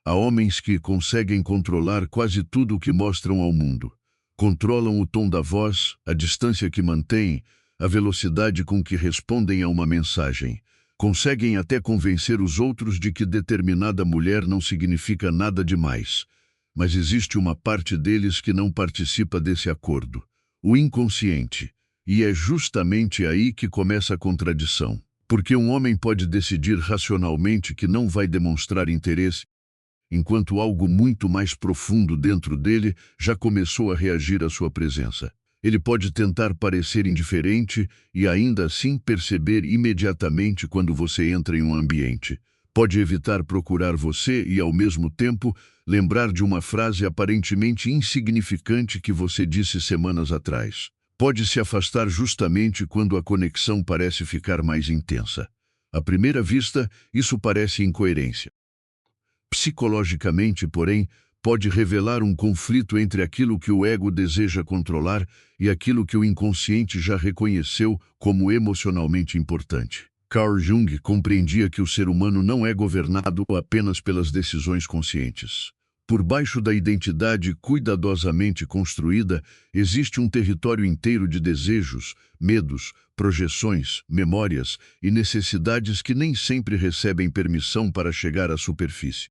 Há homens que conseguem controlar quase tudo o que mostram ao mundo. Controlam o tom da voz, a distância que mantêm, a velocidade com que respondem a uma mensagem. Conseguem até convencer os outros de que determinada mulher não significa nada demais. Mas existe uma parte deles que não participa desse acordo. O inconsciente. E é justamente aí que começa a contradição. Porque um homem pode decidir racionalmente que não vai demonstrar interesse, enquanto algo muito mais profundo dentro dele já começou a reagir à sua presença. Ele pode tentar parecer indiferente e ainda assim perceber imediatamente quando você entra em um ambiente. Pode evitar procurar você e, ao mesmo tempo, lembrar de uma frase aparentemente insignificante que você disse semanas atrás. Pode se afastar justamente quando a conexão parece ficar mais intensa. À primeira vista, isso parece incoerência. Psicologicamente, porém, pode revelar um conflito entre aquilo que o ego deseja controlar e aquilo que o inconsciente já reconheceu como emocionalmente importante. Carl Jung compreendia que o ser humano não é governado apenas pelas decisões conscientes. Por baixo da identidade cuidadosamente construída, existe um território inteiro de desejos, medos, projeções, memórias e necessidades que nem sempre recebem permissão para chegar à superfície.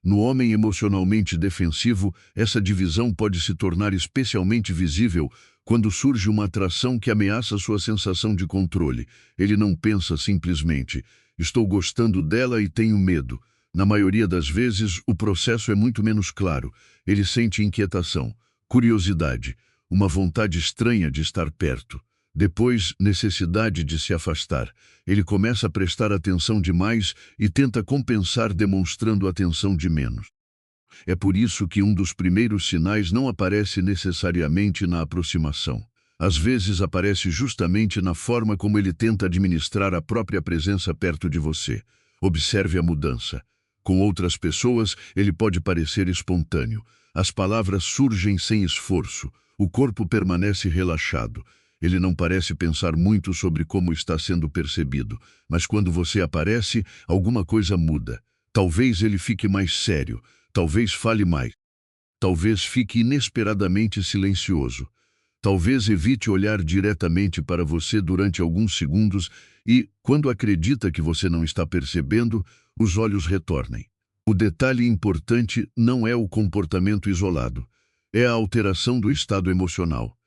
No homem emocionalmente defensivo, essa divisão pode se tornar especialmente visível quando surge uma atração que ameaça sua sensação de controle. Ele não pensa simplesmente, estou gostando dela e tenho medo. Na maioria das vezes, o processo é muito menos claro. Ele sente inquietação, curiosidade, uma vontade estranha de estar perto. Depois, necessidade de se afastar. Ele começa a prestar atenção demais e tenta compensar demonstrando atenção de menos. É por isso que um dos primeiros sinais não aparece necessariamente na aproximação. Às vezes aparece justamente na forma como ele tenta administrar a própria presença perto de você. Observe a mudança. Com outras pessoas, ele pode parecer espontâneo. As palavras surgem sem esforço. O corpo permanece relaxado. Ele não parece pensar muito sobre como está sendo percebido, mas quando você aparece, alguma coisa muda. Talvez ele fique mais sério, talvez fale mais, talvez fique inesperadamente silencioso. Talvez evite olhar diretamente para você durante alguns segundos e, quando acredita que você não está percebendo, os olhos retornem. O detalhe importante não é o comportamento isolado, é a alteração do estado emocional.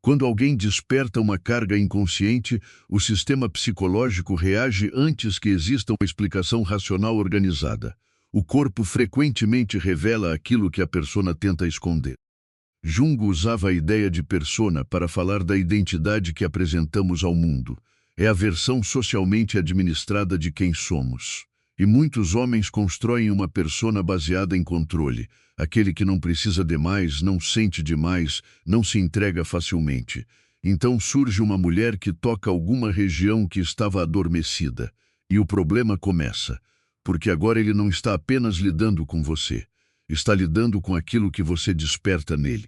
Quando alguém desperta uma carga inconsciente, o sistema psicológico reage antes que exista uma explicação racional organizada. O corpo frequentemente revela aquilo que a persona tenta esconder. Jung usava a ideia de persona para falar da identidade que apresentamos ao mundo. É a versão socialmente administrada de quem somos. E muitos homens constroem uma persona baseada em controle. Aquele que não precisa demais, não sente demais, não se entrega facilmente. Então surge uma mulher que toca alguma região que estava adormecida. E o problema começa. Porque agora ele não está apenas lidando com você. Está lidando com aquilo que você desperta nele.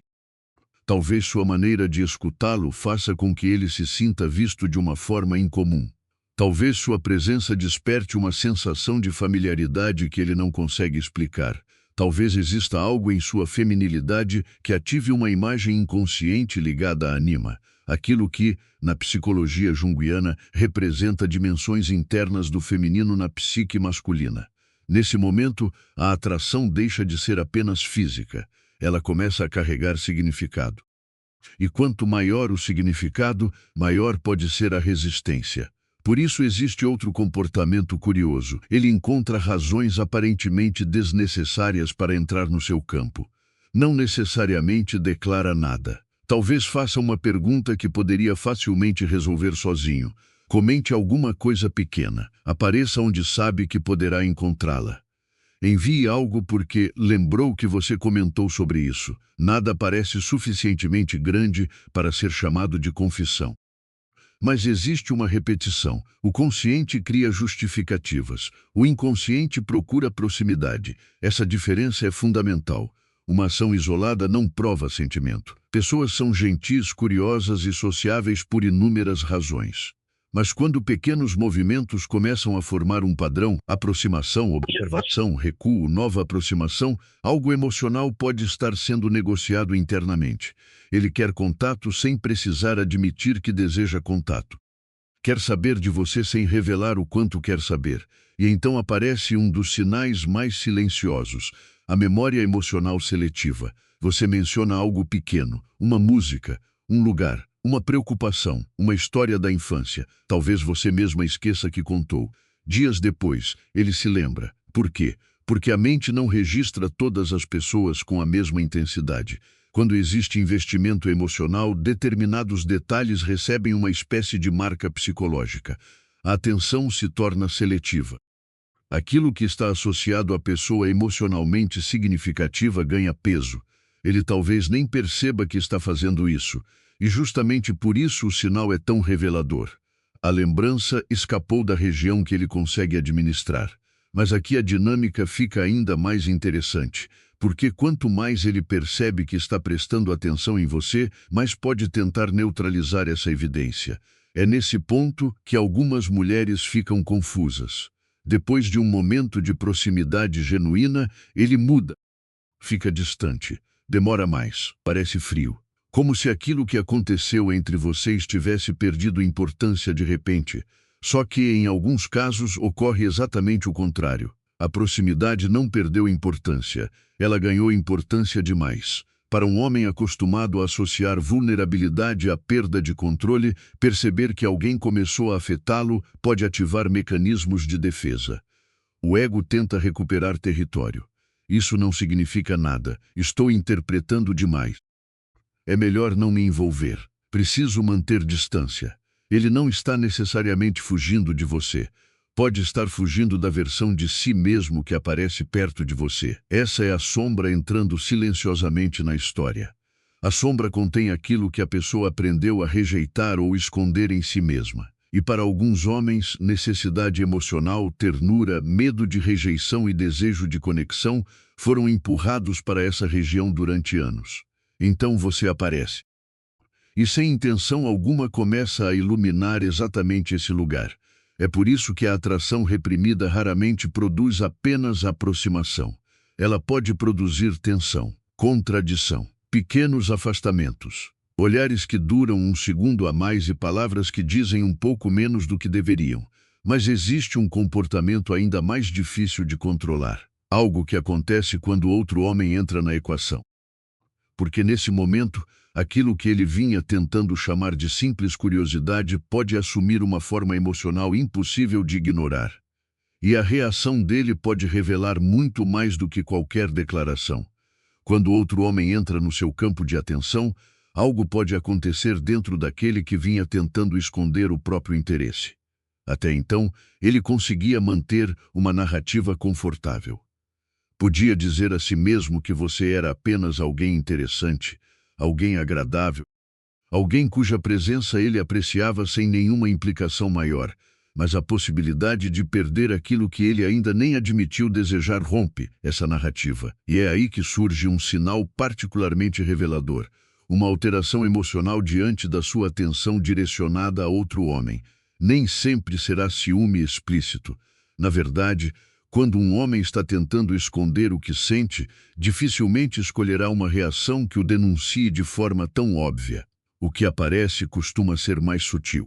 Talvez sua maneira de escutá-lo faça com que ele se sinta visto de uma forma incomum. Talvez sua presença desperte uma sensação de familiaridade que ele não consegue explicar. Talvez exista algo em sua feminilidade que ative uma imagem inconsciente ligada à anima, aquilo que, na psicologia junguiana, representa dimensões internas do feminino na psique masculina. Nesse momento, a atração deixa de ser apenas física. Ela começa a carregar significado. E quanto maior o significado, maior pode ser a resistência. Por isso existe outro comportamento curioso. Ele encontra razões aparentemente desnecessárias para entrar no seu campo. Não necessariamente declara nada. Talvez faça uma pergunta que poderia facilmente resolver sozinho. Comente alguma coisa pequena. Apareça onde sabe que poderá encontrá-la. Envie algo porque lembrou que você comentou sobre isso. Nada parece suficientemente grande para ser chamado de confissão. Mas existe uma repetição. O consciente cria justificativas. O inconsciente procura proximidade. Essa diferença é fundamental. Uma ação isolada não prova sentimento. Pessoas são gentis, curiosas e sociáveis por inúmeras razões. Mas quando pequenos movimentos começam a formar um padrão, aproximação, observação, recuo, nova aproximação, algo emocional pode estar sendo negociado internamente. Ele quer contato sem precisar admitir que deseja contato. Quer saber de você sem revelar o quanto quer saber. E então aparece um dos sinais mais silenciosos, a memória emocional seletiva. Você menciona algo pequeno, uma música, um lugar, uma preocupação, uma história da infância. Talvez você mesma esqueça que contou. Dias depois, ele se lembra. Por quê? Porque a mente não registra todas as pessoas com a mesma intensidade. Quando existe investimento emocional, determinados detalhes recebem uma espécie de marca psicológica. A atenção se torna seletiva. Aquilo que está associado à pessoa emocionalmente significativa ganha peso. Ele talvez nem perceba que está fazendo isso. E justamente por isso o sinal é tão revelador. A lembrança escapou da região que ele consegue administrar. Mas aqui a dinâmica fica ainda mais interessante, porque quanto mais ele percebe que está prestando atenção em você, mais pode tentar neutralizar essa evidência. É nesse ponto que algumas mulheres ficam confusas. Depois de um momento de proximidade genuína, ele muda. Fica distante, demora mais, parece frio. Como se aquilo que aconteceu entre vocês tivesse perdido importância de repente. Só que, em alguns casos, ocorre exatamente o contrário. A proximidade não perdeu importância, ela ganhou importância demais. Para um homem acostumado a associar vulnerabilidade à perda de controle, perceber que alguém começou a afetá-lo pode ativar mecanismos de defesa. O ego tenta recuperar território. Isso não significa nada, estou interpretando demais. É melhor não me envolver. Preciso manter distância. Ele não está necessariamente fugindo de você. Pode estar fugindo da versão de si mesmo que aparece perto de você. Essa é a sombra entrando silenciosamente na história. A sombra contém aquilo que a pessoa aprendeu a rejeitar ou esconder em si mesma. E para alguns homens, necessidade emocional, ternura, medo de rejeição e desejo de conexão foram empurrados para essa região durante anos. Então você aparece. E sem intenção alguma começa a iluminar exatamente esse lugar. É por isso que a atração reprimida raramente produz apenas aproximação. Ela pode produzir tensão, contradição, pequenos afastamentos, olhares que duram um segundo a mais e palavras que dizem um pouco menos do que deveriam. Mas existe um comportamento ainda mais difícil de controlar. Algo que acontece quando outro homem entra na equação. Porque nesse momento, aquilo que ele vinha tentando chamar de simples curiosidade pode assumir uma forma emocional impossível de ignorar. E a reação dele pode revelar muito mais do que qualquer declaração. Quando outro homem entra no seu campo de atenção, algo pode acontecer dentro daquele que vinha tentando esconder o próprio interesse. Até então, ele conseguia manter uma narrativa confortável. Podia dizer a si mesmo que você era apenas alguém interessante, alguém agradável, alguém cuja presença ele apreciava sem nenhuma implicação maior, mas a possibilidade de perder aquilo que ele ainda nem admitiu desejar rompe essa narrativa. E é aí que surge um sinal particularmente revelador, uma alteração emocional diante da sua atenção direcionada a outro homem. Nem sempre será ciúme explícito. Na verdade, quando um homem está tentando esconder o que sente, dificilmente escolherá uma reação que o denuncie de forma tão óbvia. O que aparece costuma ser mais sutil.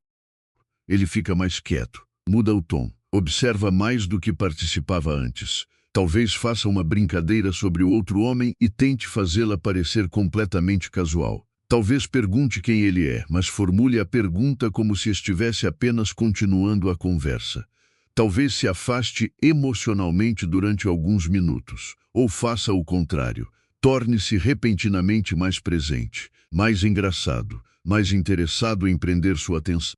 Ele fica mais quieto, muda o tom, observa mais do que participava antes. Talvez faça uma brincadeira sobre o outro homem e tente fazê-la parecer completamente casual. Talvez pergunte quem ele é, mas formule a pergunta como se estivesse apenas continuando a conversa. Talvez se afaste emocionalmente durante alguns minutos, ou faça o contrário. Torne-se repentinamente mais presente, mais engraçado, mais interessado em prender sua atenção.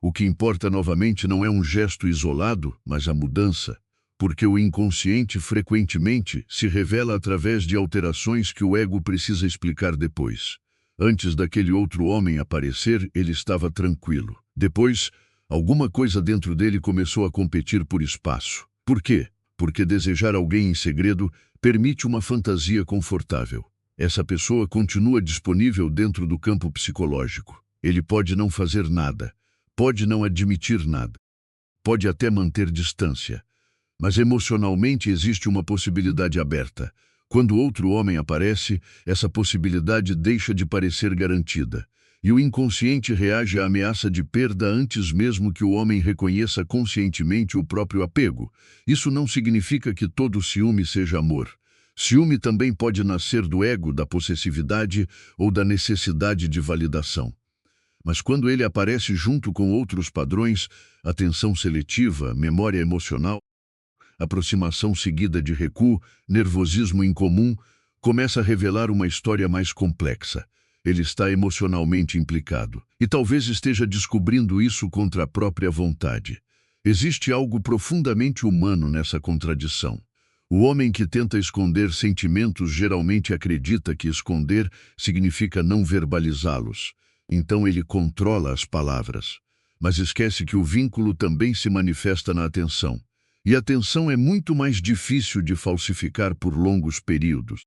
O que importa novamente não é um gesto isolado, mas a mudança, porque o inconsciente frequentemente se revela através de alterações que o ego precisa explicar depois. Antes daquele outro homem aparecer, ele estava tranquilo. Depois, alguma coisa dentro dele começou a competir por espaço. Por quê? Porque desejar alguém em segredo permite uma fantasia confortável. Essa pessoa continua disponível dentro do campo psicológico. Ele pode não fazer nada. Pode não admitir nada. Pode até manter distância. Mas emocionalmente existe uma possibilidade aberta. Quando outro homem aparece, essa possibilidade deixa de parecer garantida. E o inconsciente reage à ameaça de perda antes mesmo que o homem reconheça conscientemente o próprio apego. Isso não significa que todo ciúme seja amor. Ciúme também pode nascer do ego, da possessividade ou da necessidade de validação. Mas quando ele aparece junto com outros padrões, atenção seletiva, memória emocional, aproximação seguida de recuo, nervosismo incomum, começa a revelar uma história mais complexa. Ele está emocionalmente implicado. E talvez esteja descobrindo isso contra a própria vontade. Existe algo profundamente humano nessa contradição. O homem que tenta esconder sentimentos geralmente acredita que esconder significa não verbalizá-los. Então ele controla as palavras. Mas esquece que o vínculo também se manifesta na atenção. E a atenção é muito mais difícil de falsificar por longos períodos.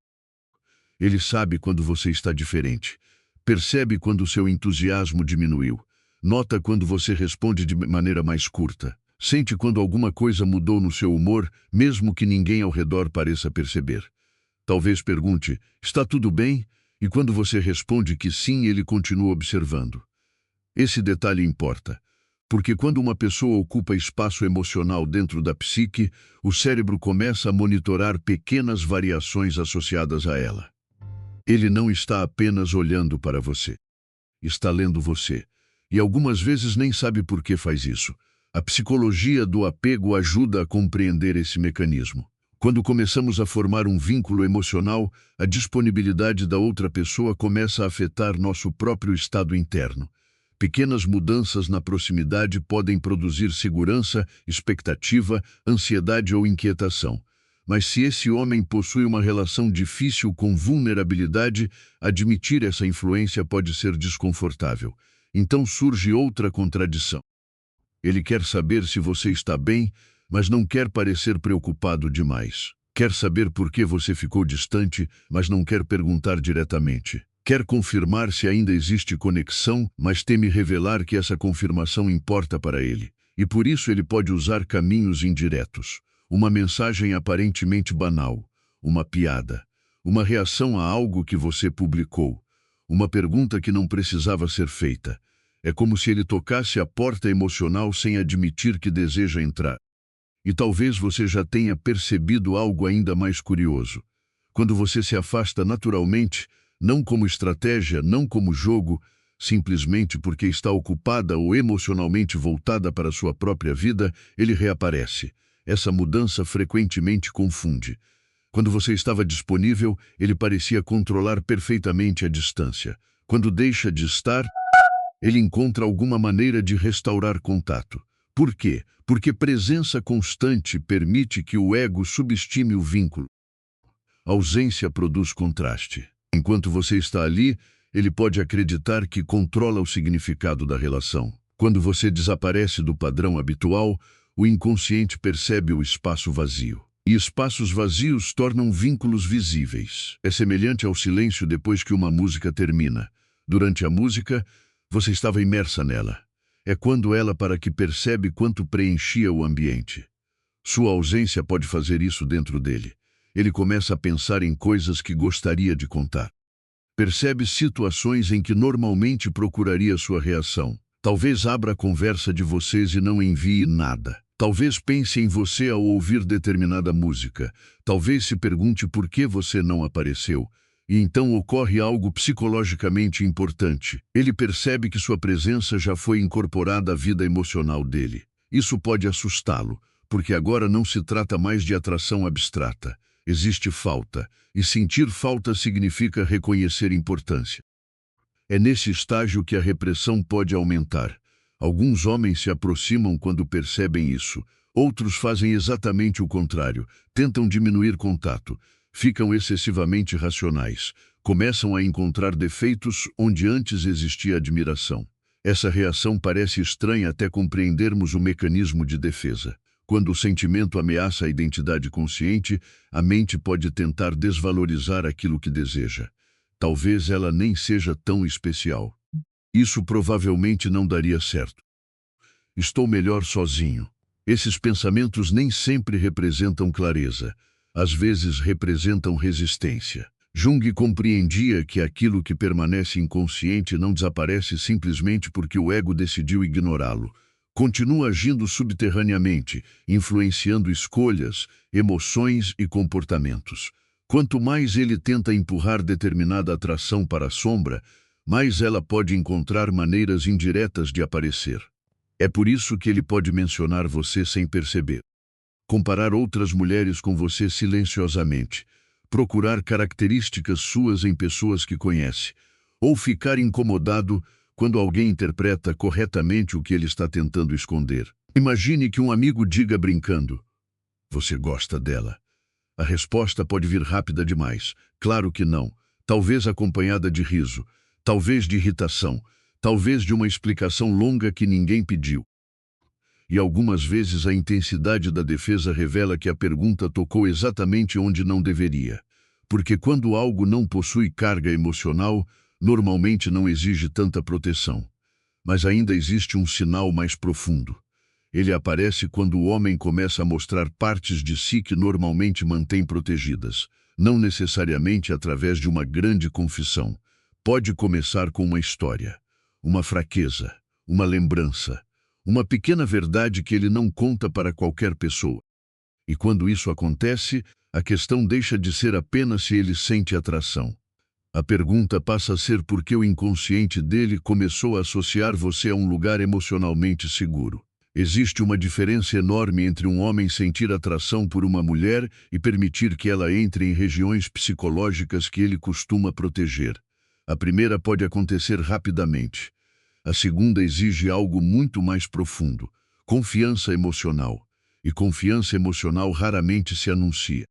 Ele sabe quando você está diferente. Percebe quando seu entusiasmo diminuiu. Nota quando você responde de maneira mais curta. Sente quando alguma coisa mudou no seu humor, mesmo que ninguém ao redor pareça perceber. Talvez pergunte, está tudo bem? E quando você responde que sim, ele continua observando. Esse detalhe importa, porque quando uma pessoa ocupa espaço emocional dentro da psique, o cérebro começa a monitorar pequenas variações associadas a ela. Ele não está apenas olhando para você. Está lendo você. E algumas vezes nem sabe por que faz isso. A psicologia do apego ajuda a compreender esse mecanismo. Quando começamos a formar um vínculo emocional, a disponibilidade da outra pessoa começa a afetar nosso próprio estado interno. Pequenas mudanças na proximidade podem produzir segurança, expectativa, ansiedade ou inquietação. Mas se esse homem possui uma relação difícil com vulnerabilidade, admitir essa influência pode ser desconfortável. Então surge outra contradição. Ele quer saber se você está bem, mas não quer parecer preocupado demais. Quer saber por que você ficou distante, mas não quer perguntar diretamente. Quer confirmar se ainda existe conexão, mas teme revelar que essa confirmação importa para ele. E por isso ele pode usar caminhos indiretos. Uma mensagem aparentemente banal, uma piada, uma reação a algo que você publicou, uma pergunta que não precisava ser feita. É como se ele tocasse a porta emocional sem admitir que deseja entrar. E talvez você já tenha percebido algo ainda mais curioso. Quando você se afasta naturalmente, não como estratégia, não como jogo, simplesmente porque está ocupada ou emocionalmente voltada para sua própria vida, ele reaparece. Essa mudança frequentemente confunde. Quando você estava disponível, ele parecia controlar perfeitamente a distância. Quando deixa de estar, ele encontra alguma maneira de restaurar contato. Por quê? Porque presença constante permite que o ego subestime o vínculo. A ausência produz contraste. Enquanto você está ali, ele pode acreditar que controla o significado da relação. Quando você desaparece do padrão habitual, o inconsciente percebe o espaço vazio. E espaços vazios tornam vínculos visíveis. É semelhante ao silêncio depois que uma música termina. Durante a música, você estava imersa nela. É quando ela para que percebe quanto preenchia o ambiente. Sua ausência pode fazer isso dentro dele. Ele começa a pensar em coisas que gostaria de contar. Percebe situações em que normalmente procuraria sua reação. Talvez abra a conversa de vocês e não envie nada. Talvez pense em você ao ouvir determinada música. Talvez se pergunte por que você não apareceu. E então ocorre algo psicologicamente importante. Ele percebe que sua presença já foi incorporada à vida emocional dele. Isso pode assustá-lo, porque agora não se trata mais de atração abstrata. Existe falta, e sentir falta significa reconhecer importância. É nesse estágio que a repressão pode aumentar. Alguns homens se aproximam quando percebem isso. Outros fazem exatamente o contrário, tentam diminuir contato. Ficam excessivamente racionais, começam a encontrar defeitos onde antes existia admiração. Essa reação parece estranha até compreendermos o mecanismo de defesa. Quando o sentimento ameaça a identidade consciente, a mente pode tentar desvalorizar aquilo que deseja. Talvez ela nem seja tão especial. Isso provavelmente não daria certo. Estou melhor sozinho. Esses pensamentos nem sempre representam clareza. Às vezes representam resistência. Jung compreendia que aquilo que permanece inconsciente não desaparece simplesmente porque o ego decidiu ignorá-lo. Continua agindo subterraneamente, influenciando escolhas, emoções e comportamentos. Quanto mais ele tenta empurrar determinada atração para a sombra, mais ela pode encontrar maneiras indiretas de aparecer. É por isso que ele pode mencionar você sem perceber. Comparar outras mulheres com você silenciosamente. Procurar características suas em pessoas que conhece. Ou ficar incomodado quando alguém interpreta corretamente o que ele está tentando esconder. Imagine que um amigo diga brincando: "Você gosta dela?" A resposta pode vir rápida demais. Claro que não. Talvez acompanhada de riso. Talvez de irritação. Talvez de uma explicação longa que ninguém pediu. E algumas vezes a intensidade da defesa revela que a pergunta tocou exatamente onde não deveria. Porque quando algo não possui carga emocional, normalmente não exige tanta proteção. Mas ainda existe um sinal mais profundo. Ele aparece quando o homem começa a mostrar partes de si que normalmente mantém protegidas, não necessariamente através de uma grande confissão. Pode começar com uma história, uma fraqueza, uma lembrança, uma pequena verdade que ele não conta para qualquer pessoa. E quando isso acontece, a questão deixa de ser apenas se ele sente atração. A pergunta passa a ser por que o inconsciente dele começou a associar você a um lugar emocionalmente seguro. Existe uma diferença enorme entre um homem sentir atração por uma mulher e permitir que ela entre em regiões psicológicas que ele costuma proteger. A primeira pode acontecer rapidamente. A segunda exige algo muito mais profundo: confiança emocional. E confiança emocional raramente se anuncia.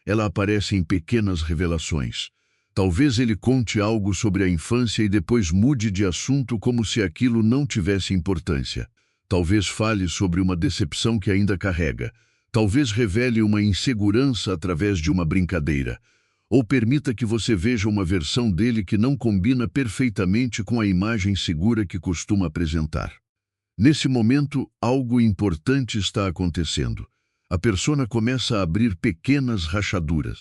Ela aparece em pequenas revelações. Talvez ele conte algo sobre a infância e depois mude de assunto como se aquilo não tivesse importância. Talvez fale sobre uma decepção que ainda carrega. Talvez revele uma insegurança através de uma brincadeira. Ou permita que você veja uma versão dele que não combina perfeitamente com a imagem segura que costuma apresentar. Nesse momento, algo importante está acontecendo. A persona começa a abrir pequenas rachaduras.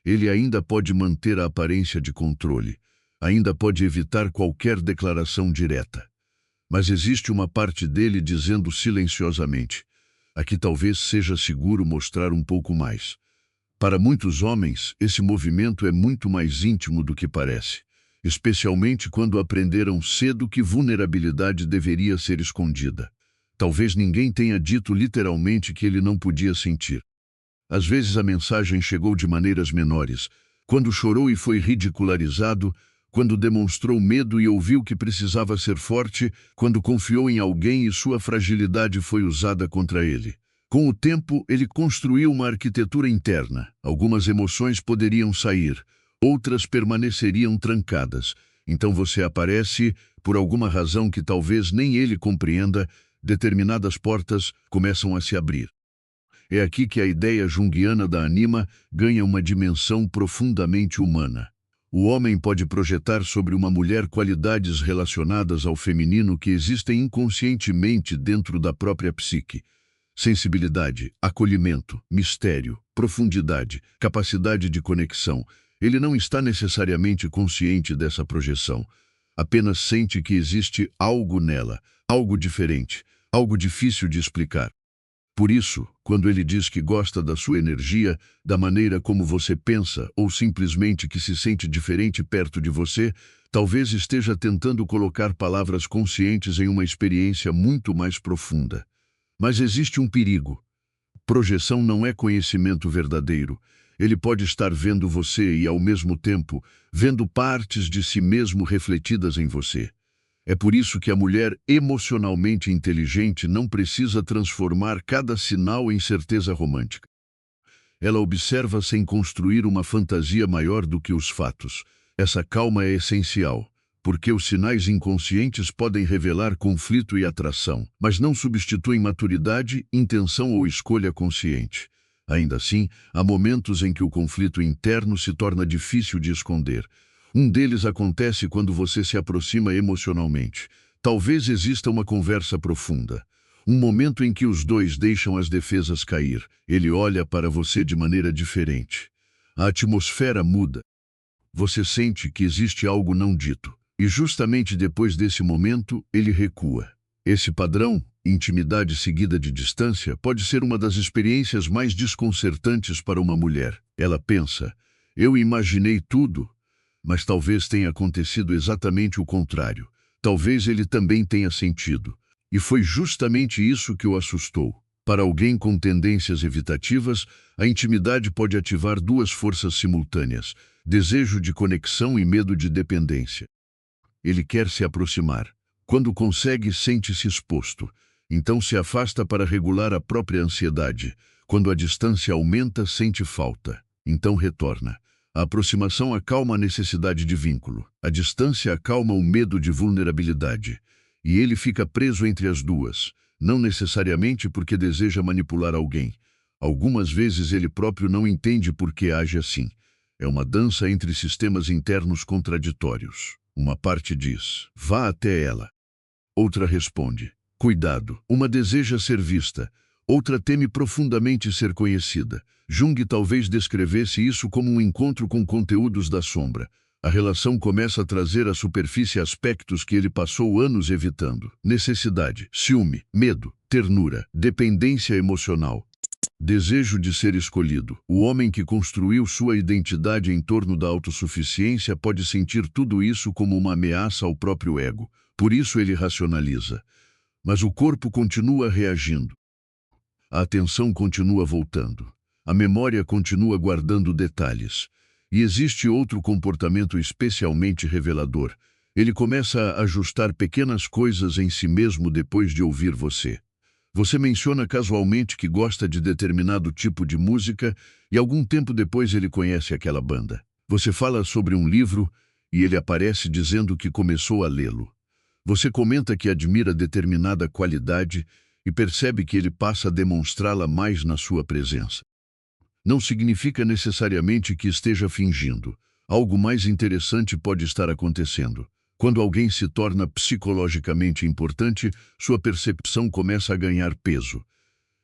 Ele ainda pode manter a aparência de controle. Ainda pode evitar qualquer declaração direta. Mas existe uma parte dele dizendo silenciosamente: aqui talvez seja seguro mostrar um pouco mais. Para muitos homens, esse movimento é muito mais íntimo do que parece, especialmente quando aprenderam cedo que vulnerabilidade deveria ser escondida. Talvez ninguém tenha dito literalmente que ele não podia sentir. Às vezes a mensagem chegou de maneiras menores, quando chorou e foi ridicularizado, quando demonstrou medo e ouviu que precisava ser forte, quando confiou em alguém e sua fragilidade foi usada contra ele. Com o tempo, ele construiu uma arquitetura interna. Algumas emoções poderiam sair, outras permaneceriam trancadas. Então você aparece, por alguma razão que talvez nem ele compreenda, determinadas portas começam a se abrir. É aqui que a ideia junguiana da anima ganha uma dimensão profundamente humana. O homem pode projetar sobre uma mulher qualidades relacionadas ao feminino que existem inconscientemente dentro da própria psique. Sensibilidade, acolhimento, mistério, profundidade, capacidade de conexão. Ele não está necessariamente consciente dessa projeção. Apenas sente que existe algo nela, algo diferente, algo difícil de explicar. Por isso, quando ele diz que gosta da sua energia, da maneira como você pensa, ou simplesmente que se sente diferente perto de você, talvez esteja tentando colocar palavras conscientes em uma experiência muito mais profunda. Mas existe um perigo. Projeção não é conhecimento verdadeiro. Ele pode estar vendo você e, ao mesmo tempo, vendo partes de si mesmo refletidas em você. É por isso que a mulher emocionalmente inteligente não precisa transformar cada sinal em certeza romântica. Ela observa sem construir uma fantasia maior do que os fatos. Essa calma é essencial, porque os sinais inconscientes podem revelar conflito e atração, mas não substituem maturidade, intenção ou escolha consciente. Ainda assim, há momentos em que o conflito interno se torna difícil de esconder. Um deles acontece quando você se aproxima emocionalmente. Talvez exista uma conversa profunda. Um momento em que os dois deixam as defesas cair. Ele olha para você de maneira diferente. A atmosfera muda. Você sente que existe algo não dito. E justamente depois desse momento, ele recua. Esse padrão, intimidade seguida de distância, pode ser uma das experiências mais desconcertantes para uma mulher. Ela pensa, eu imaginei tudo, mas talvez tenha acontecido exatamente o contrário. Talvez ele também tenha sentido. E foi justamente isso que o assustou. Para alguém com tendências evitativas, a intimidade pode ativar duas forças simultâneas: desejo de conexão e medo de dependência. Ele quer se aproximar. Quando consegue, sente-se exposto. Então se afasta para regular a própria ansiedade. Quando a distância aumenta, sente falta. Então retorna. A aproximação acalma a necessidade de vínculo. A distância acalma o medo de vulnerabilidade. E ele fica preso entre as duas, não necessariamente porque deseja manipular alguém. Algumas vezes ele próprio não entende por que age assim. É uma dança entre sistemas internos contraditórios. Uma parte diz, vá até ela. Outra responde, cuidado. Uma deseja ser vista. Outra teme profundamente ser conhecida. Jung talvez descrevesse isso como um encontro com conteúdos da sombra. A relação começa a trazer à superfície aspectos que ele passou anos evitando. Necessidade, ciúme, medo, ternura, dependência emocional. Desejo de ser escolhido. O homem que construiu sua identidade em torno da autossuficiência pode sentir tudo isso como uma ameaça ao próprio ego. Por isso ele racionaliza. Mas o corpo continua reagindo. A atenção continua voltando. A memória continua guardando detalhes. E existe outro comportamento especialmente revelador. Ele começa a ajustar pequenas coisas em si mesmo depois de ouvir você. Você menciona casualmente que gosta de determinado tipo de música e algum tempo depois ele conhece aquela banda. Você fala sobre um livro e ele aparece dizendo que começou a lê-lo. Você comenta que admira determinada qualidade e percebe que ele passa a demonstrá-la mais na sua presença. Não significa necessariamente que esteja fingindo. Algo mais interessante pode estar acontecendo. Quando alguém se torna psicologicamente importante, sua percepção começa a ganhar peso.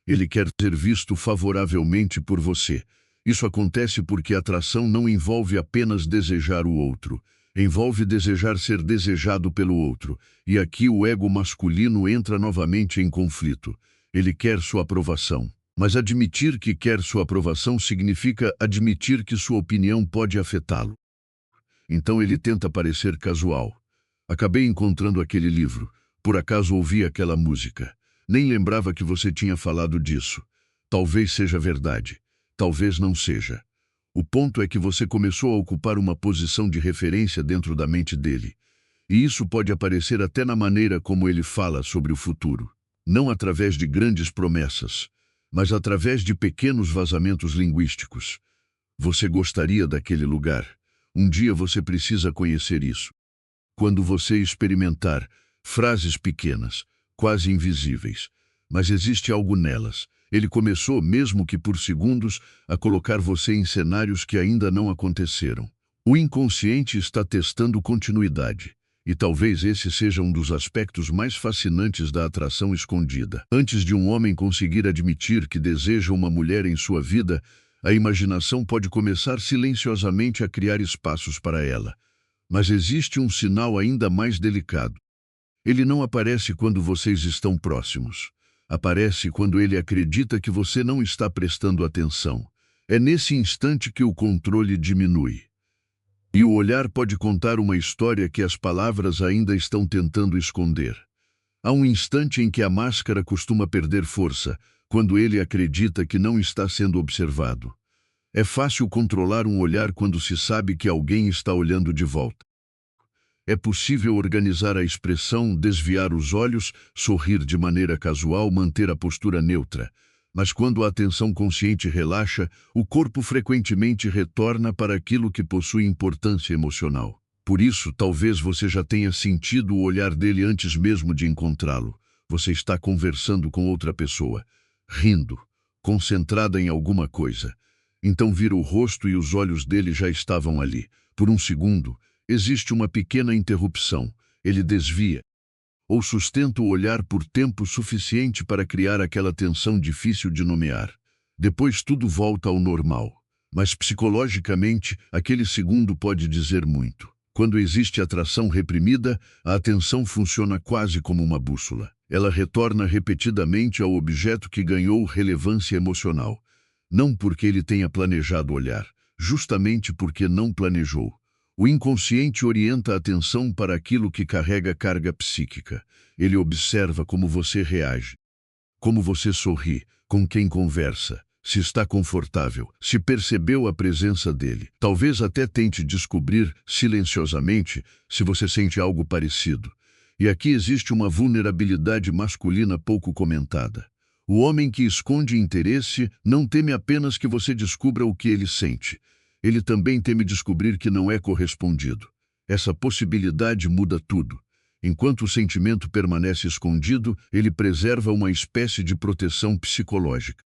Ele quer ser visto favoravelmente por você. Isso acontece porque a atração não envolve apenas desejar o outro. Envolve desejar ser desejado pelo outro. E aqui o ego masculino entra novamente em conflito. Ele quer sua aprovação. Mas admitir que quer sua aprovação significa admitir que sua opinião pode afetá-lo. Então ele tenta parecer casual. Acabei encontrando aquele livro. Por acaso ouvi aquela música. Nem lembrava que você tinha falado disso. Talvez seja verdade. Talvez não seja. O ponto é que você começou a ocupar uma posição de referência dentro da mente dele. E isso pode aparecer até na maneira como ele fala sobre o futuro. Não através de grandes promessas, mas através de pequenos vazamentos linguísticos. Você gostaria daquele lugar. Um dia você precisa conhecer isso. Quando você experimentar frases pequenas, quase invisíveis, mas existe algo nelas. Ele começou, mesmo que por segundos, a colocar você em cenários que ainda não aconteceram. O inconsciente está testando continuidade. E talvez esse seja um dos aspectos mais fascinantes da atração escondida. Antes de um homem conseguir admitir que deseja uma mulher em sua vida, a imaginação pode começar silenciosamente a criar espaços para ela. Mas existe um sinal ainda mais delicado. Ele não aparece quando vocês estão próximos. Aparece quando ele acredita que você não está prestando atenção. É nesse instante que o controle diminui. E o olhar pode contar uma história que as palavras ainda estão tentando esconder. Há um instante em que a máscara costuma perder força, quando ele acredita que não está sendo observado. É fácil controlar um olhar quando se sabe que alguém está olhando de volta. É possível organizar a expressão, desviar os olhos, sorrir de maneira casual, manter a postura neutra. Mas quando a atenção consciente relaxa, o corpo frequentemente retorna para aquilo que possui importância emocional. Por isso, talvez você já tenha sentido o olhar dele antes mesmo de encontrá-lo. Você está conversando com outra pessoa, rindo, concentrada em alguma coisa. Então vira o rosto e os olhos dele já estavam ali. Por um segundo, existe uma pequena interrupção. Ele desvia. ou sustenta o olhar por tempo suficiente para criar aquela tensão difícil de nomear. Depois tudo volta ao normal. Mas psicologicamente, aquele segundo pode dizer muito. Quando existe atração reprimida, a atenção funciona quase como uma bússola. Ela retorna repetidamente ao objeto que ganhou relevância emocional. Não porque ele tenha planejado olhar, justamente porque não planejou. O inconsciente orienta a atenção para aquilo que carrega carga psíquica. Ele observa como você reage, como você sorri, com quem conversa, se está confortável, se percebeu a presença dele. Talvez até tente descobrir, silenciosamente, se você sente algo parecido. E aqui existe uma vulnerabilidade masculina pouco comentada. O homem que esconde interesse não teme apenas que você descubra o que ele sente. Ele também teme descobrir que não é correspondido. Essa possibilidade muda tudo. Enquanto o sentimento permanece escondido, ele preserva uma espécie de proteção psicológica.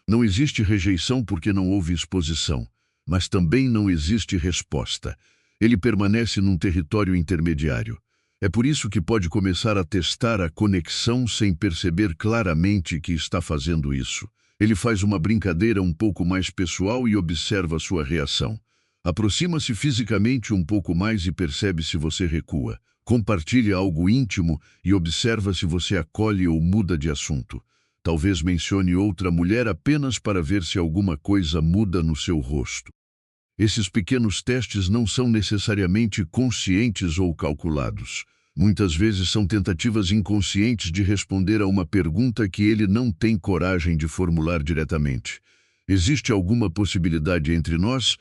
Não existe rejeição porque não houve exposição, mas também não existe resposta. Ele permanece num território intermediário. É por isso que pode começar a testar a conexão sem perceber claramente que está fazendo isso. Ele faz uma brincadeira um pouco mais pessoal e observa sua reação. Aproxima-se fisicamente um pouco mais e percebe se você recua. Compartilha algo íntimo e observa se você acolhe ou muda de assunto. Talvez mencione outra mulher apenas para ver se alguma coisa muda no seu rosto. Esses pequenos testes não são necessariamente conscientes ou calculados. Muitas vezes são tentativas inconscientes de responder a uma pergunta que ele não tem coragem de formular diretamente. Existe alguma possibilidade entre nós?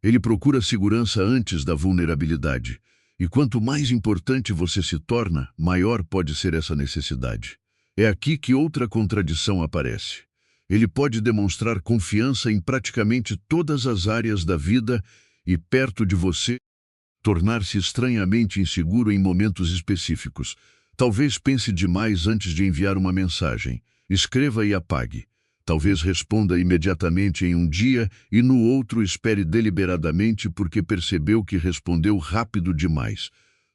Ele procura segurança antes da vulnerabilidade. E quanto mais importante você se torna, maior pode ser essa necessidade. É aqui que outra contradição aparece. Ele pode demonstrar confiança em praticamente todas as áreas da vida e, perto de você, tornar-se estranhamente inseguro em momentos específicos. Talvez pense demais antes de enviar uma mensagem. Escreva e apague. Talvez responda imediatamente em um dia e no outro espere deliberadamente porque percebeu que respondeu rápido demais.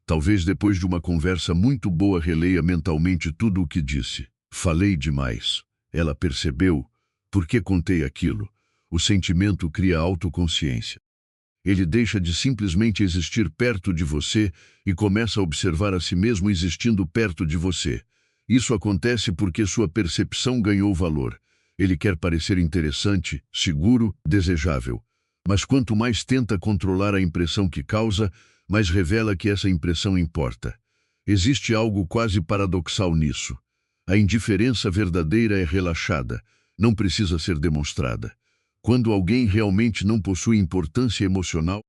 Talvez depois de uma conversa muito boa releia mentalmente tudo o que disse. Falei demais. Ela percebeu. Por que contei aquilo? O sentimento cria autoconsciência. Ele deixa de simplesmente existir perto de você e começa a observar a si mesmo existindo perto de você. Isso acontece porque sua percepção ganhou valor. Ele quer parecer interessante, seguro, desejável. Mas quanto mais tenta controlar a impressão que causa, mais revela que essa impressão importa. Existe algo quase paradoxal nisso. A indiferença verdadeira é relaxada, não precisa ser demonstrada. Quando alguém realmente não possui importância emocional,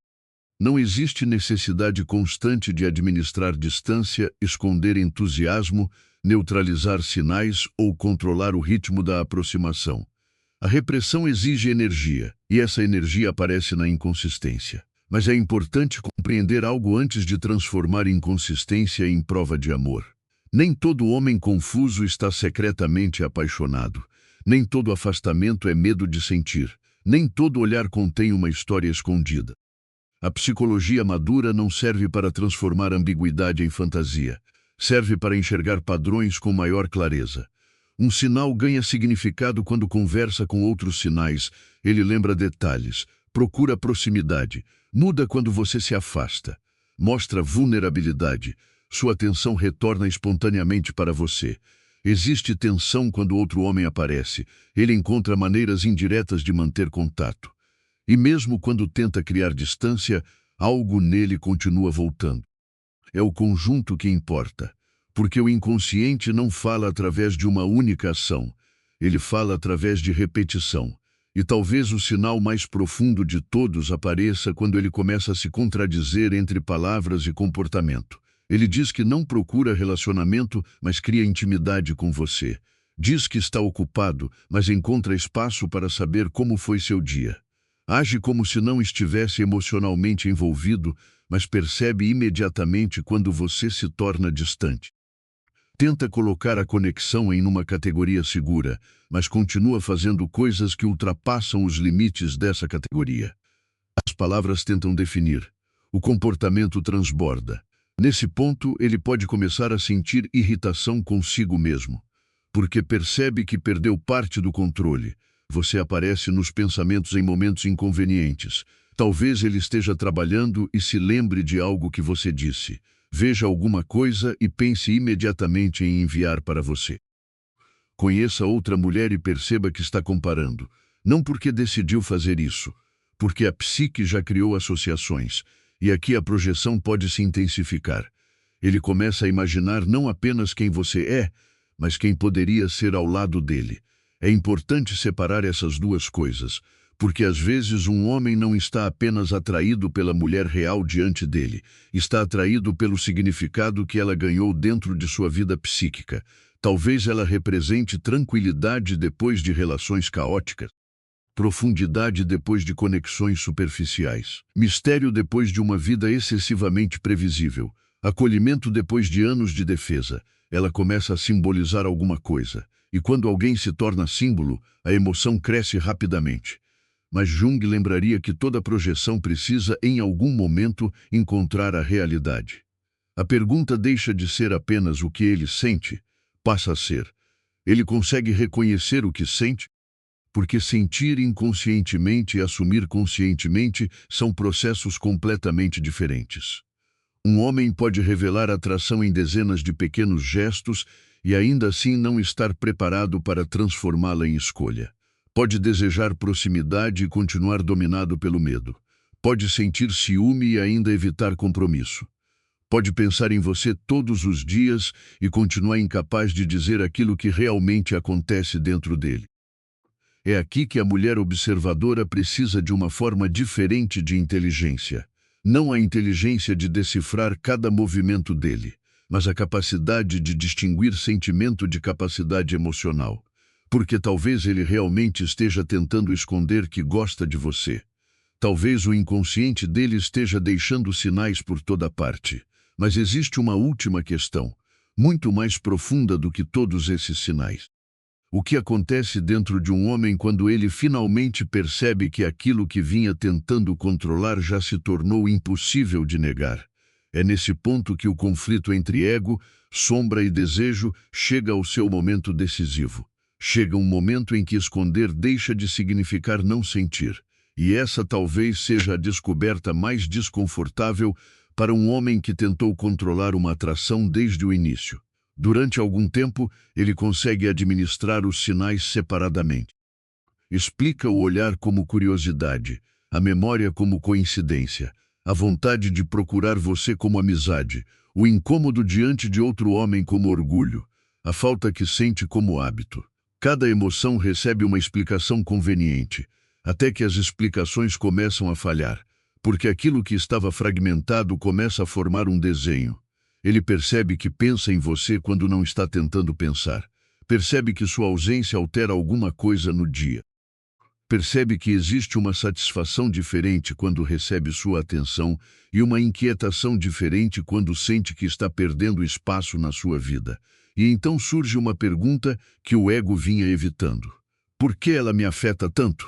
não existe necessidade constante de administrar distância, esconder entusiasmo, neutralizar sinais ou controlar o ritmo da aproximação. A repressão exige energia, e essa energia aparece na inconsistência. Mas é importante compreender algo antes de transformar inconsistência em prova de amor. Nem todo homem confuso está secretamente apaixonado. Nem todo afastamento é medo de sentir. Nem todo olhar contém uma história escondida. A psicologia madura não serve para transformar ambiguidade em fantasia. Serve para enxergar padrões com maior clareza. Um sinal ganha significado quando conversa com outros sinais. Ele lembra detalhes, procura proximidade, muda quando você se afasta. Mostra vulnerabilidade. Sua atenção retorna espontaneamente para você. Existe tensão quando outro homem aparece. Ele encontra maneiras indiretas de manter contato. E mesmo quando tenta criar distância, algo nele continua voltando. É o conjunto que importa, porque o inconsciente não fala através de uma única ação. Ele fala através de repetição. E talvez o sinal mais profundo de todos apareça quando ele começa a se contradizer entre palavras e comportamento. Ele diz que não procura relacionamento, mas cria intimidade com você. Diz que está ocupado, mas encontra espaço para saber como foi seu dia. Age como se não estivesse emocionalmente envolvido, mas percebe imediatamente quando você se torna distante. Tenta colocar a conexão em uma categoria segura, mas continua fazendo coisas que ultrapassam os limites dessa categoria. As palavras tentam definir. O comportamento transborda. Nesse ponto, ele pode começar a sentir irritação consigo mesmo, porque percebe que perdeu parte do controle. Você aparece nos pensamentos em momentos inconvenientes. Talvez ele esteja trabalhando e se lembre de algo que você disse. Veja alguma coisa e pense imediatamente em enviar para você. Conheça outra mulher e perceba que está comparando. Não porque decidiu fazer isso, porque a psique já criou associações, e aqui a projeção pode se intensificar. Ele começa a imaginar não apenas quem você é, mas quem poderia ser ao lado dele. É importante separar essas duas coisas, porque às vezes um homem não está apenas atraído pela mulher real diante dele, está atraído pelo significado que ela ganhou dentro de sua vida psíquica. Talvez ela represente tranquilidade depois de relações caóticas, profundidade depois de conexões superficiais, mistério depois de uma vida excessivamente previsível, acolhimento depois de anos de defesa. Ela começa a simbolizar alguma coisa, e quando alguém se torna símbolo, a emoção cresce rapidamente. Mas Jung lembraria que toda projeção precisa, em algum momento, encontrar a realidade. A pergunta deixa de ser apenas o que ele sente, passa a ser: ele consegue reconhecer o que sente? Porque sentir inconscientemente e assumir conscientemente são processos completamente diferentes. Um homem pode revelar atração em dezenas de pequenos gestos e ainda assim não estar preparado para transformá-la em escolha. Pode desejar proximidade e continuar dominado pelo medo. Pode sentir ciúme e ainda evitar compromisso. Pode pensar em você todos os dias e continuar incapaz de dizer aquilo que realmente acontece dentro dele. É aqui que a mulher observadora precisa de uma forma diferente de inteligência. Não a inteligência de decifrar cada movimento dele, mas a capacidade de distinguir sentimento de capacidade emocional. Porque talvez ele realmente esteja tentando esconder que gosta de você. Talvez o inconsciente dele esteja deixando sinais por toda parte. Mas existe uma última questão, muito mais profunda do que todos esses sinais. O que acontece dentro de um homem quando ele finalmente percebe que aquilo que vinha tentando controlar já se tornou impossível de negar? É nesse ponto que o conflito entre ego, sombra e desejo chega ao seu momento decisivo. Chega um momento em que esconder deixa de significar não sentir. E essa talvez seja a descoberta mais desconfortável para um homem que tentou controlar uma atração desde o início. Durante algum tempo, ele consegue administrar os sinais separadamente. Explica o olhar como curiosidade, a memória como coincidência, a vontade de procurar você como amizade, o incômodo diante de outro homem como orgulho, a falta que sente como hábito. Cada emoção recebe uma explicação conveniente, até que as explicações começam a falhar, porque aquilo que estava fragmentado começa a formar um desenho. Ele percebe que pensa em você quando não está tentando pensar. Percebe que sua ausência altera alguma coisa no dia. Percebe que existe uma satisfação diferente quando recebe sua atenção e uma inquietação diferente quando sente que está perdendo espaço na sua vida. E então surge uma pergunta que o ego vinha evitando. Por que ela me afeta tanto?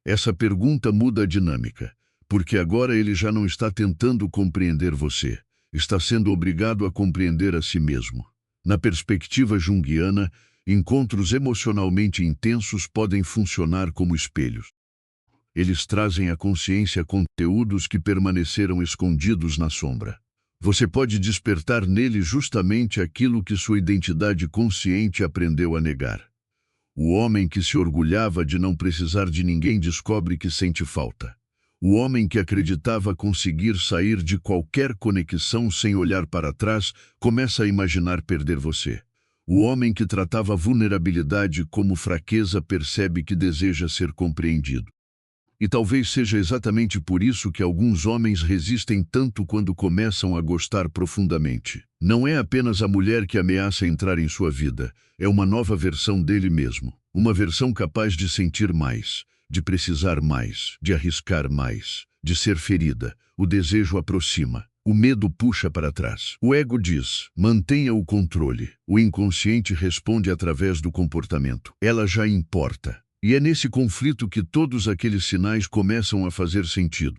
Essa pergunta muda a dinâmica, porque agora ele já não está tentando compreender você. Está sendo obrigado a compreender a si mesmo. Na perspectiva junguiana, encontros emocionalmente intensos podem funcionar como espelhos. Eles trazem à consciência conteúdos que permaneceram escondidos na sombra. Você pode despertar nele justamente aquilo que sua identidade consciente aprendeu a negar. O homem que se orgulhava de não precisar de ninguém descobre que sente falta. O homem que acreditava conseguir sair de qualquer conexão sem olhar para trás começa a imaginar perder você. O homem que tratava a vulnerabilidade como fraqueza percebe que deseja ser compreendido. E talvez seja exatamente por isso que alguns homens resistem tanto quando começam a gostar profundamente. Não é apenas a mulher que ameaça entrar em sua vida, é uma nova versão dele mesmo. Uma versão capaz de sentir mais, de precisar mais, de arriscar mais, de ser ferida. O desejo aproxima, o medo puxa para trás. O ego diz, mantenha o controle. O inconsciente responde através do comportamento. Ela já importa. E é nesse conflito que todos aqueles sinais começam a fazer sentido.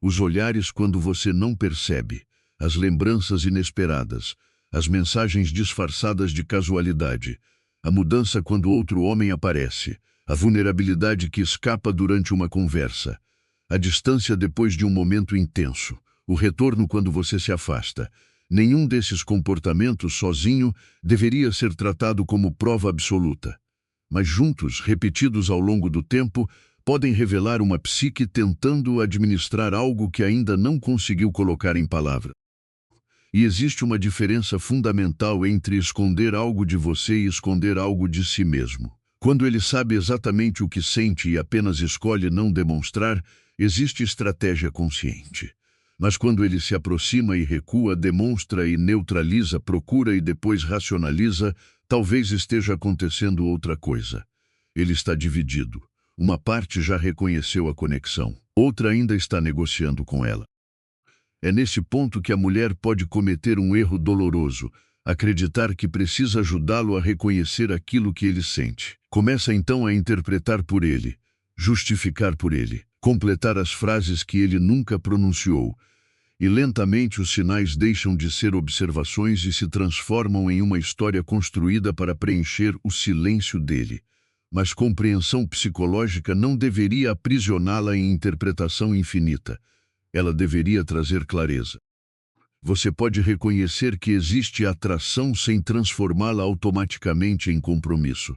Os olhares quando você não percebe, as lembranças inesperadas, as mensagens disfarçadas de casualidade, a mudança quando outro homem aparece, a vulnerabilidade que escapa durante uma conversa, a distância depois de um momento intenso, o retorno quando você se afasta. Nenhum desses comportamentos sozinho deveria ser tratado como prova absoluta. Mas juntos, repetidos ao longo do tempo, podem revelar uma psique tentando administrar algo que ainda não conseguiu colocar em palavras. E existe uma diferença fundamental entre esconder algo de você e esconder algo de si mesmo. Quando ele sabe exatamente o que sente e apenas escolhe não demonstrar, existe estratégia consciente. Mas quando ele se aproxima e recua, demonstra e neutraliza, procura e depois racionaliza, talvez esteja acontecendo outra coisa. Ele está dividido. Uma parte já reconheceu a conexão, outra ainda está negociando com ela. É nesse ponto que a mulher pode cometer um erro doloroso, acreditar que precisa ajudá-lo a reconhecer aquilo que ele sente. Começa então a interpretar por ele, justificar por ele, completar as frases que ele nunca pronunciou, e lentamente os sinais deixam de ser observações e se transformam em uma história construída para preencher o silêncio dele. Mas compreensão psicológica não deveria aprisioná-la em interpretação infinita. Ela deveria trazer clareza. Você pode reconhecer que existe atração sem transformá-la automaticamente em compromisso.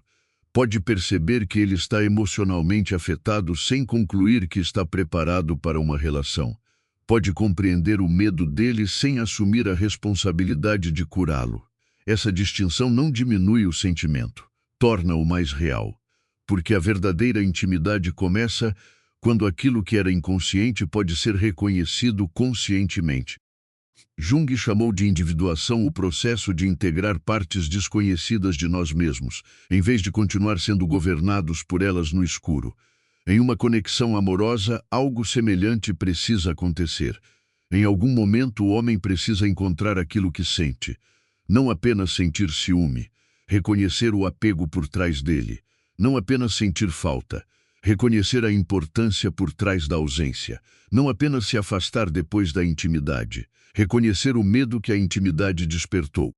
Pode perceber que ele está emocionalmente afetado sem concluir que está preparado para uma relação. Pode compreender o medo dele sem assumir a responsabilidade de curá-lo. Essa distinção não diminui o sentimento, torna-o mais real. Porque a verdadeira intimidade começa quando aquilo que era inconsciente pode ser reconhecido conscientemente. Jung chamou de individuação o processo de integrar partes desconhecidas de nós mesmos, em vez de continuar sendo governados por elas no escuro. Em uma conexão amorosa, algo semelhante precisa acontecer. Em algum momento, o homem precisa encontrar aquilo que sente. Não apenas sentir ciúme, reconhecer o apego por trás dele. Não apenas sentir falta, reconhecer a importância por trás da ausência. Não apenas se afastar depois da intimidade, reconhecer o medo que a intimidade despertou.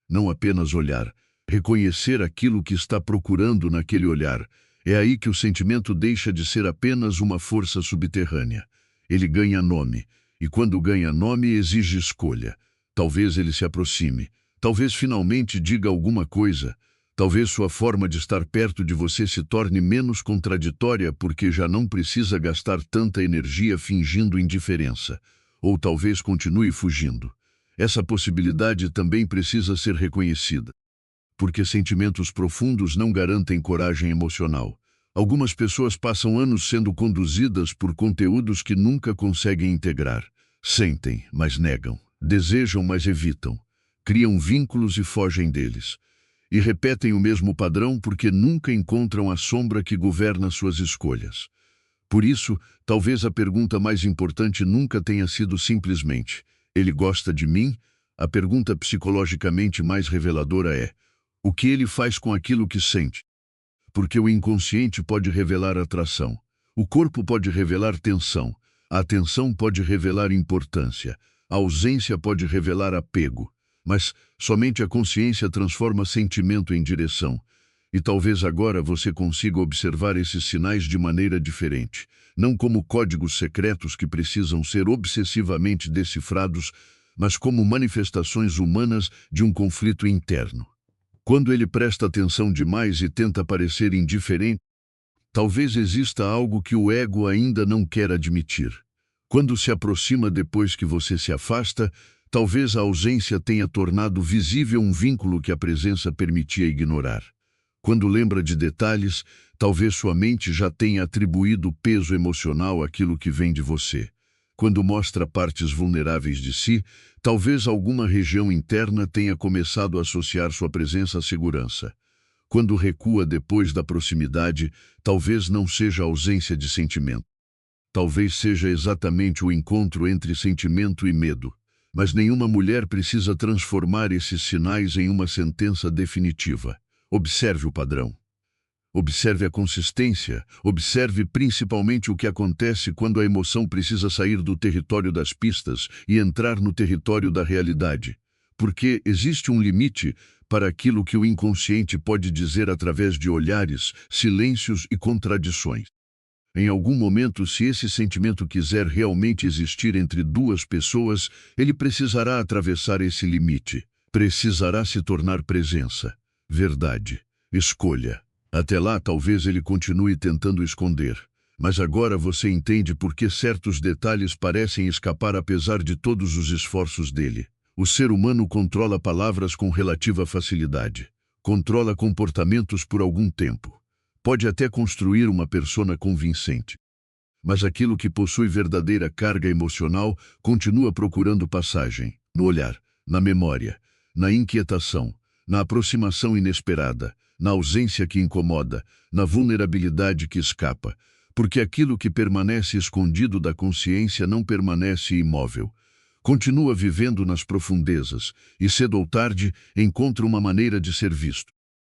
Não apenas olhar, reconhecer aquilo que está procurando naquele olhar. É aí que o sentimento deixa de ser apenas uma força subterrânea. Ele ganha nome, e quando ganha nome exige escolha. Talvez ele se aproxime, talvez finalmente diga alguma coisa. Talvez sua forma de estar perto de você se torne menos contraditória porque já não precisa gastar tanta energia fingindo indiferença. Ou talvez continue fugindo. Essa possibilidade também precisa ser reconhecida. Porque sentimentos profundos não garantem coragem emocional. Algumas pessoas passam anos sendo conduzidas por conteúdos que nunca conseguem integrar. Sentem, mas negam. Desejam, mas evitam. Criam vínculos e fogem deles. E repetem o mesmo padrão porque nunca encontram a sombra que governa suas escolhas. Por isso, talvez a pergunta mais importante nunca tenha sido simplesmente: ele gosta de mim? A pergunta psicologicamente mais reveladora é: o que ele faz com aquilo que sente? Porque o inconsciente pode revelar atração. O corpo pode revelar tensão. A atenção pode revelar importância. A ausência pode revelar apego. Mas somente a consciência transforma sentimento em direção. E talvez agora você consiga observar esses sinais de maneira diferente, não como códigos secretos que precisam ser obsessivamente decifrados, mas como manifestações humanas de um conflito interno. Quando ele presta atenção demais e tenta parecer indiferente, talvez exista algo que o ego ainda não quer admitir. Quando se aproxima depois que você se afasta, talvez a ausência tenha tornado visível um vínculo que a presença permitia ignorar. Quando lembra de detalhes, talvez sua mente já tenha atribuído peso emocional àquilo que vem de você. Quando mostra partes vulneráveis de si, talvez alguma região interna tenha começado a associar sua presença à segurança. Quando recua depois da proximidade, talvez não seja a ausência de sentimento. Talvez seja exatamente o encontro entre sentimento e medo. Mas nenhuma mulher precisa transformar esses sinais em uma sentença definitiva. Observe o padrão. Observe a consistência, observe principalmente o que acontece quando a emoção precisa sair do território das pistas e entrar no território da realidade. Porque existe um limite para aquilo que o inconsciente pode dizer através de olhares, silêncios e contradições. Em algum momento, se esse sentimento quiser realmente existir entre duas pessoas, ele precisará atravessar esse limite. Precisará se tornar presença, verdade, escolha. Até lá, talvez ele continue tentando esconder. Mas agora você entende por que certos detalhes parecem escapar apesar de todos os esforços dele. O ser humano controla palavras com relativa facilidade. Controla comportamentos por algum tempo. Pode até construir uma persona convincente. Mas aquilo que possui verdadeira carga emocional continua procurando passagem, no olhar, na memória, na inquietação, na aproximação inesperada, na ausência que incomoda, na vulnerabilidade que escapa, porque aquilo que permanece escondido da consciência não permanece imóvel. Continua vivendo nas profundezas e, cedo ou tarde, encontra uma maneira de ser visto.